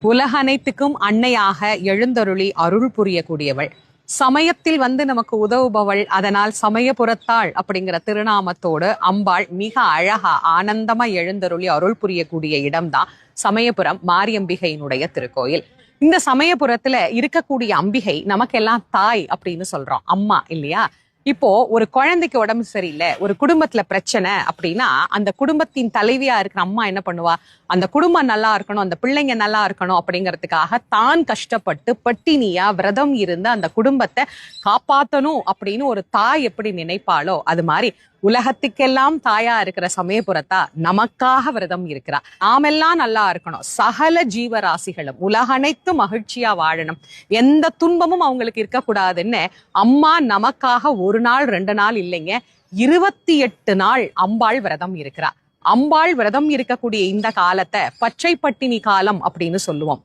உலகனைத்துக்கும் அன்னையாக எழுந்தருளி அருள் புரியக்கூடியவள். சமயத்தில் நமக்கு உதவுபவள். அதனால் சமயபுரத்தாள் அப்படிங்கிற திருநாமத்தோடு அம்பாள் மிக அழகா ஆனந்தமா எழுந்தருளி அருள் புரியக்கூடிய இடம்தான் சமயபுரம் மாரியம்பிகையினுடைய திருக்கோயில். இந்த சமயபுரத்துல இருக்கக்கூடிய அம்பிகை நமக்கெல்லாம் தாய் அப்படின்னு சொல்றோம், அம்மா இல்லையா? இப்போ ஒரு குழந்தைக்கு உடம்பு சரியில்லை, ஒரு குடும்பத்துல பிரச்சனை அப்படின்னா அந்த குடும்பத்தின் தலைவியா இருக்கிற அம்மா என்ன பண்ணுவா? அந்த குடும்பம் நல்லா இருக்கணும், அந்த பிள்ளைங்க நல்லா இருக்கணும் அப்படிங்கிறதுக்காக தான் கஷ்டப்பட்டு பட்டினியா விரதம் இருந்து அந்த குடும்பத்தை காப்பாத்தணும் அப்படின்னு ஒரு தாய் எப்படி நினைப்பாளோ அது மாதிரி உலகத்துக்கெல்லாம் தாயா இருக்கிற சமயபுரத்தா நமக்காக விரதம் இருக்கிறா. நாமெல்லாம் நல்லா இருக்கணும், சகல ஜீவராசிகளும் உலகனைத்து மகிழ்ச்சியா வாழணும், எந்த துன்பமும் அவங்களுக்கு இருக்கக்கூடாதுன்னு அம்மா நமக்காக ஒரு நாள் 2 நாள் இல்லைங்க, 28 நாள் அம்பாள் விரதம் இருக்கிறா. அம்பாள் விரதம் இருக்கக்கூடிய இந்த காலத்தை பச்சை பட்டினி காலம் அப்படின்னு சொல்லுவோம்.